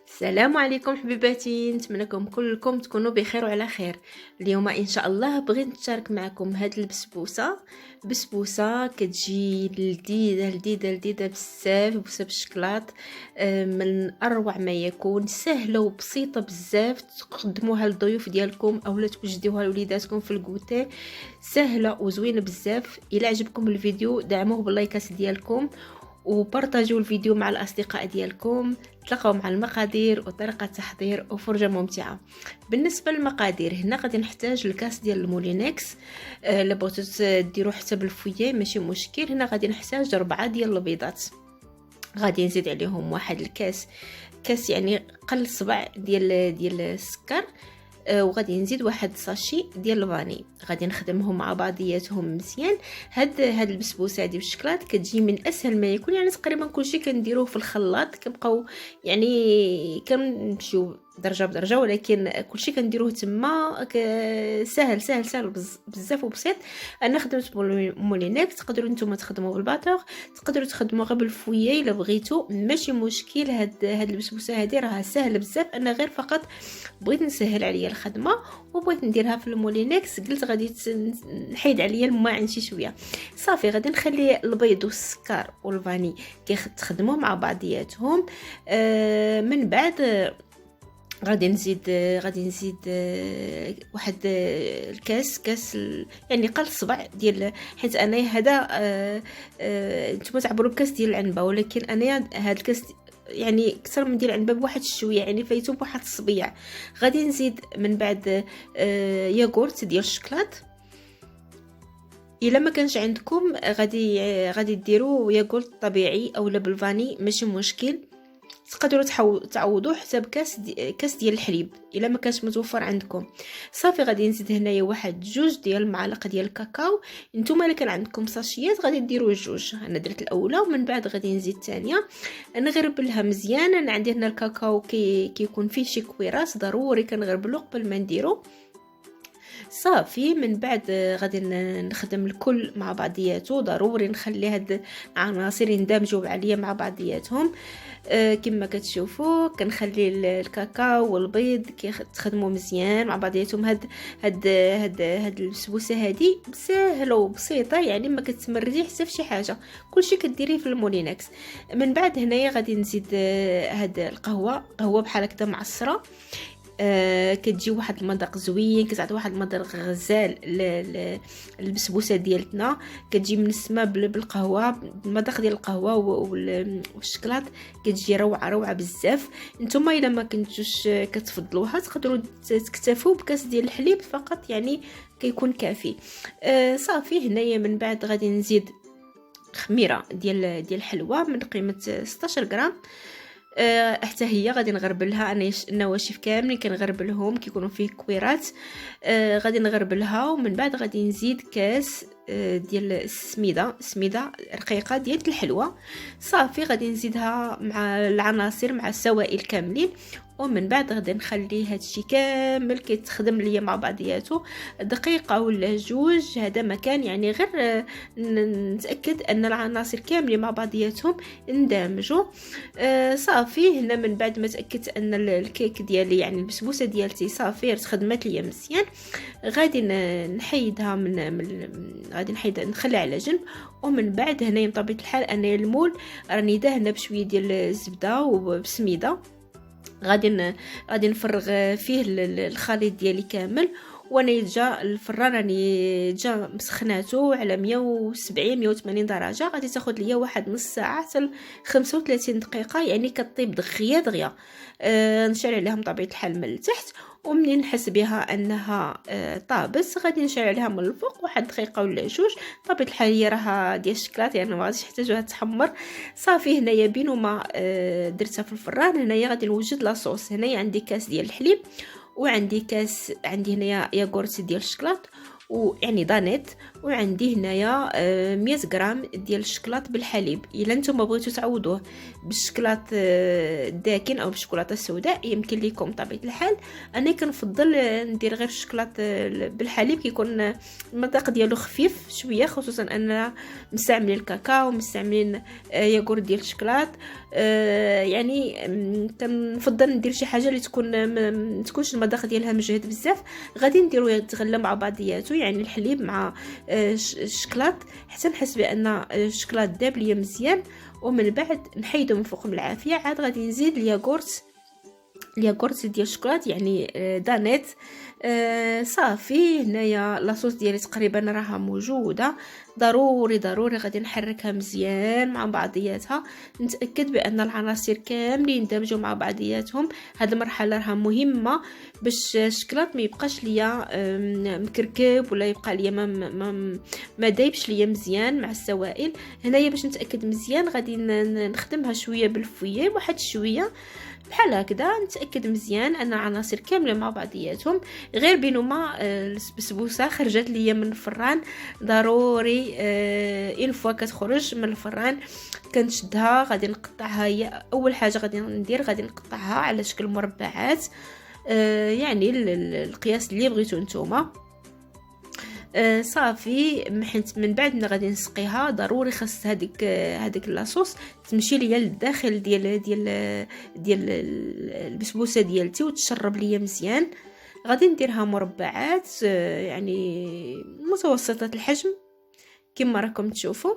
السلام عليكم حبيباتي، نتمنىكم كلكم تكونوا بخير وعلى خير. اليوم ان شاء الله بغيت نشارك معكم هاد البسبوسه كتجي لذيذه بزاف، بسبوسه بالشكلاط. من اروع ما يكون، سهله وبسيطه بزاف، تقدموها للضيوف ديالكم اولا توجدوها لوليداتكم في الكوتي. سهله وزوينه بزاف. الى عجبكم الفيديو دعموه باللايكات ديالكم وبارطاجوا الفيديو مع الاصدقاء ديالكم. تلقاو مع المقادير وطريقه التحضير وفرجه ممتعه. بالنسبه للمقادير، هنا غادي نحتاج الكاس ديال المولينكس. الا بغيتو ديروا حتى بالفويه ماشي مشكل. هنا غادي نحتاج 4 ديال البيضات. غادي نزيد عليهم واحد كاس يعني قل صبع ديال السكر. وغادي نزيد واحد ساشي ديال الفاني. غادي نخدمهم مع بعضياتهم مزيان. هاد البسبوسه هذه بالشكلاط كتجي من اسهل ما يكون، يعني تقريبا كلشي كنديروه في الخلاط، كنبقاو يعني كنمشيو درجه بدرجه، ولكن كلشي كنديروه تما سهل سهل سهل بزاف وبسيط. انا خدمت مولينكس، تقدروا نتوما تخدموا بالباطور، تقدروا تخدموا غير بالفويه الا بغيتو، ماشي مشكل. هاد البسبوسه هذه راها سهله بزاف. انا غير فقط بغيت نسهل عليا الخدمه وبغيت نديرها في المولينكس. قلت غادي نحيد عليا الماعن شي شويه. صافي غادي نخلي البيض والسكر والفاني كيخدموا مع بعضياتهم. من بعد غادي نزيد واحد الكاس يعني قل صبع ديال، حيت انا هذا نتوما تعبروا بكاس ديال العنبه، ولكن انا هذا الكاس يعني اكثر من ديال العنبه بواحد شويه، يعني فايتو بواحد الصبيع. غادي نزيد من بعد ياغورت ديال الشكلاط. الا ما كانش عندكم غادي ديروا ياغورت طبيعي اولا بالفاني ماشي مشكل. تقدروا تعوضوه حتى كاس ديال الحليب الا ما كانش متوفر عندكم. صافي غادي نزيد هنايا واحد 2 ديال المعالق ديال الكاكاو. نتوما الا كان عندكم ساشيات غادي ديروا 2. انا درت الاولى ومن بعد غادي نزيد الثانيه. نغربلها مزيان. انا عندي هنا الكاكاو كيكون فيه شي كويرات، ضروري كنغربلو قبل ما نديرو. صافي من بعد غادي نخدم الكل مع بعضياته. ضروري نخلي هاد العناصر يندمجوا عليا مع بعضياتهم. كما كتشوفوا كنخلي الكاكاو والبيض كيتخدموا مزيان مع بعضياتهم. هاد البسبوسه هذه سهله وبسيطه، يعني ما كتمرجي حتى في شي حاجه، كلشي كديريه في المولينكس. من بعد هنايا غادي نزيد هاد قهوه بحال هكذا معصره. كتجي واحد المذاق زوين، كتعطي واحد المذاق غزال للبسبوسه ديالتنا. كتجي منسمه بالقهوه، المذاق ديال القهوه والشكلاط كتجي روعه بزاف. نتوما الا ما كنتوش كتفضلوها تقدروا تكتفوا بكاس ديال الحليب فقط، يعني كيكون كافي. صافي هنايا من بعد غادي نزيد خميره ديال الحلوى من قيمه 16 غرام. حتى هي غادي نغربلها. انا النواشف كاملين كنغربلهم كيكونوا فيه كويرات. غادي نغربلها ومن بعد غادي نزيد كاس ديال السميده رقيقه ديال الحلوى. صافي غادي نزيدها مع العناصر مع السوائل كاملين، ومن بعد غادي نخلي هادشي كامل كيتخدم ليا مع بعضياته دقيقه ولا 2. هذا مكان يعني غير نتاكد ان العناصر كاملين مع بعضياتهم اندمجوا. صافي هنا من بعد ما تاكدت ان الكيك ديالي يعني البسبوسه ديالتي صافي تخدمت ليا مزيان، غادي نحيدها غادي نخليها على جنب. ومن بعد هنايا بطبيعه الحال انا المول راني دهنه بشويه ديال الزبده وبسميده. غادي نفرغ فيه الخليط ديالي كامل. وانا جا الفران راني جا مسخناته على 170 180 درجه. غادي تاخذ ليا واحد نص ساعه حتى 35 دقيقه، يعني كطيب دغيا. نشعل عليها بطبيعه الحال من التحت، ومنين نحس بها انها طابت غادي نشعل عليها من الفوق واحد دقيقه ولا 2. طبيعه الحال هي راها ديال الشكلاط، يعني ما غاديش يحتاجوها تحمر. صافي هنايا بينو ما درتها في الفران. هنايا غادي نوجد لاصوص. هنايا عندي كاس ديال الحليب، وعندي هنايا ياغورت ديال الشكلاط، ويعني دانيت، وعندي هنايا 100 غرام ديال الشكلاط بالحليب. الا نتوما بغيتو تعوضوه بالشكلاط الداكن او بالشوكولاته السوداء يمكن لكم بطبيعه الحال. انا كنفضل ندير غير الشكلاط بالحليب، كيكون المذاق ديالو خفيف شويه، خصوصا اننا مستعملين الكاكاو مستعملين ياغورت ديال الشكلاط. يعني كنفضل ندير شي حاجه اللي تكونش المذاق ديالها مجهد بزاف. غادي نديرو يتغلى مع بعضياتو، يعني الحليب مع الشكلاط حتى نحس بان الشكلاط داب ليا مزيان. ومن بعد نحيدو من فوق بالعافيه. عاد غادي نزيد الياغورت ديال الشوكولات، يعني دانيت. صافي هنايا لاصوص ديالي تقريبا راها موجوده. ضروري غادي نحركها مزيان مع بعضياتها، نتاكد بان العناصر كاملين يندمجوا مع بعضياتهم. هذه المرحله راها مهمه باش الشوكولات ما يبقاش ليا مكركب ولا يبقى ليا ما دايبش ليا مزيان مع السوائل. هنايا باش نتاكد مزيان غادي نخدمها شويه بالفويه، واحد شويه بحال هكذا، نتاكد مزيان ان العناصر كامله مع بعضياتهم. غير بينما البسبوسه خرجت ليا من الفران، ضروري ان فوا كتخرج من الفران كنشدها غادي نقطعها. هي اول حاجه غادي نقطعها على شكل مربعات، يعني القياس اللي بغيتو نتوما. صافي من بعد غادي نسقيها. ضروري خاص هذيك لاصوص تمشي ليا للداخل ديال البسبوسه ديالتي وتشرب ليا مزيان. غادي نديرها مربعات، يعني متوسطه الحجم كما راكم تشوفوا.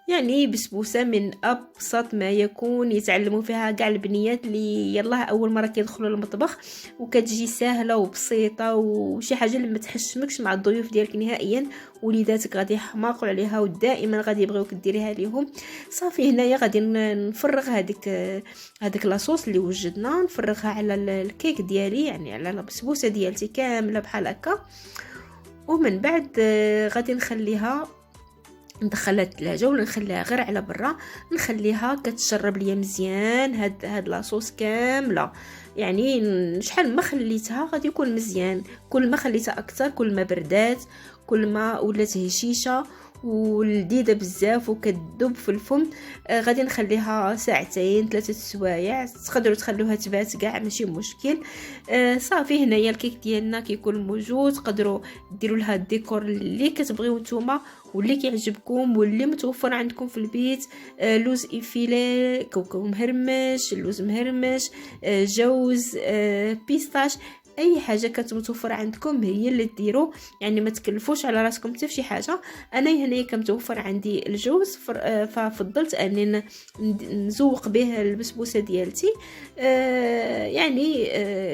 يعني بسبوسه من ابسط ما يكون، يتعلموا فيها كاع البنيات اللي يلاه اول مره كيدخلوا للمطبخ، وكتجي سهله وبسيطه وشي حاجه اللي ما تحشمكش مع الضيوف ديالك نهائيا. وليداتك غادي يحماقوا عليها ودائما غادي يبغيوك ديريها ليهم. صافي هنايا غادي نفرغ هذيك لاصوص اللي وجدنا، نفرغها على الكيك ديالي، يعني على البسبوسه ديالتي كامله بحال هكا. ومن بعد غادي نخليها ندخلها الثلاجه ولا نخليها غير على برا، نخليها كتشرب ليا مزيان هاد لاصوص كامله. يعني شحال ما خليتها غادي يكون مزيان. كل ما خليتها اكثر كل ما بردات، كل ما ولات هشيشه ولذيذه بزاف وكتذوب في الفم. غادي نخليها ساعتين 3 سوايع، تقدروا تخلوها تبات كاع ماشي مشكل. صافي هنايا الكيك ديالنا كيكون موجود. تقدروا ديروا لها الديكور اللي كتبغيو نتوما واللي كيعجبكم واللي متوفر عندكم في البيت. لوز ايفيلي، كوكو مهرمش، اللوز مهرمش، جوز، بيستاش، اي حاجه كانت متوفره عندكم هي اللي ديروا. يعني ما تكلفوش على راسكم حتى في شي حاجه. انا هنايا كمتوفر عندي الجوز، ففضلت اني نزوق به البسبوسه ديالتي. يعني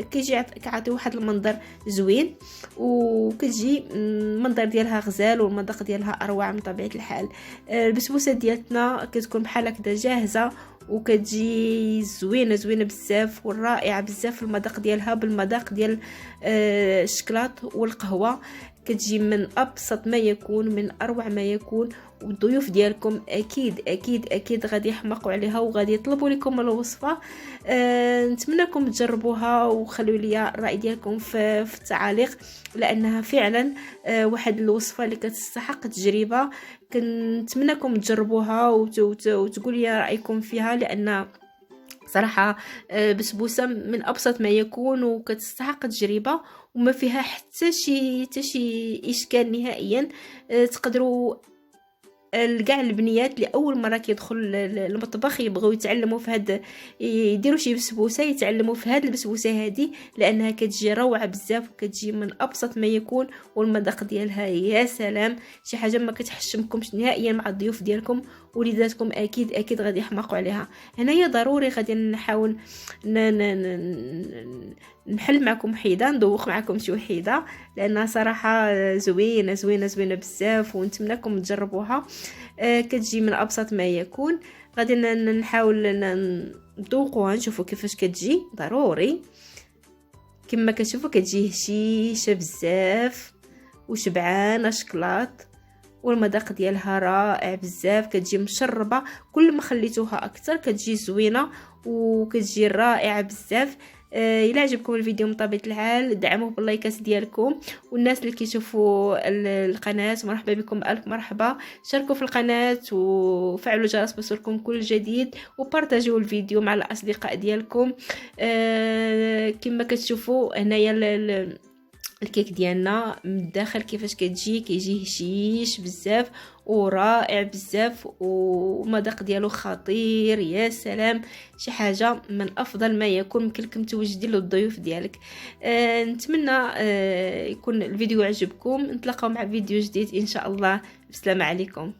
كيجي كيعطي واحد المنظر زوين، وكتجي المنظر ديالها غزال والمذاق ديالها اروع من طبيعه الحال. البسبوسه ديالتنا كتكون بحال هكذا جاهزه وكتجي زوينه بزاف والرائعه بزاف في المذاق ديالها، بالمذاق ديال الشكلاط والقهوه. كتجي من ابسط ما يكون، من اروع ما يكون. والضيوف ديالكم اكيد غادي يحمقوا عليها وغادي يطلبوا لكم الوصفه. نتمنىكم تجربوها وخلوا لي الراي ديالكم في التعاليق، لانها فعلا واحد الوصفه اللي كتستحق تجربه. كنتمنىكم تجربوها وتقولوا لي رايكم فيها، لان صراحه بسبوسه من ابسط ما يكون وكتستحق تجربه وما فيها حتى شي اشكال نهائيا. تقدروا كاع البنيات اللي اول مره كيدخل المطبخ يبغوا يتعلموا في هاد، يديروا شي بسبوسه يتعلموا في هاد البسبوسه هذه، لانها كتجي روعه بزاف وكتجي من ابسط ما يكون. والمذاق ديالها يا سلام، شي حاجه ما كتحشمكمش نهائيا مع الضيوف ديالكم. وليداتكم اكيد غادي يحمقوا عليها. هنايا ضروري غادي نحاول نحل معكم حيده، نذوق معكم شي وحيده، لانها صراحه زوينه بزاف ونتمنىكم تجربوها. كتجي من ابسط ما يكون. غادي نحاول نذوقوها نشوفوا كيفاش كتجي. ضروري كما كتشوفوا كتجي هشيشه بزاف وشبعانه شكلاط، والمذاق ديالها رائع بزاف. كتجي مشربه، كل ما خليتوها اكثر كتجي زوينه وكتجي رائعه بزاف. الى عجبكم الفيديو من طبيعه الحال دعموه باللايكات ديالكم، والناس اللي كيشوفوا القناه مرحبا بكم، الف مرحبا. شاركوا في القناه وفعلوا الجرس بوصلكم كل جديد، وبارطاجيو الفيديو مع الاصدقاء ديالكم. كما كتشوفوا هنايا الكيك ديالنا من الداخل كيفاش كيجي هشيش بزاف ورائع بزاف، ومذاق ديالو خطير. يا سلام، شي حاجه من افضل ما يكون. يمكن لكم توجدي للضيوف ديالك. نتمنى يكون الفيديو عجبكم. نتلاقاو مع فيديو جديد ان شاء الله. السلام عليكم.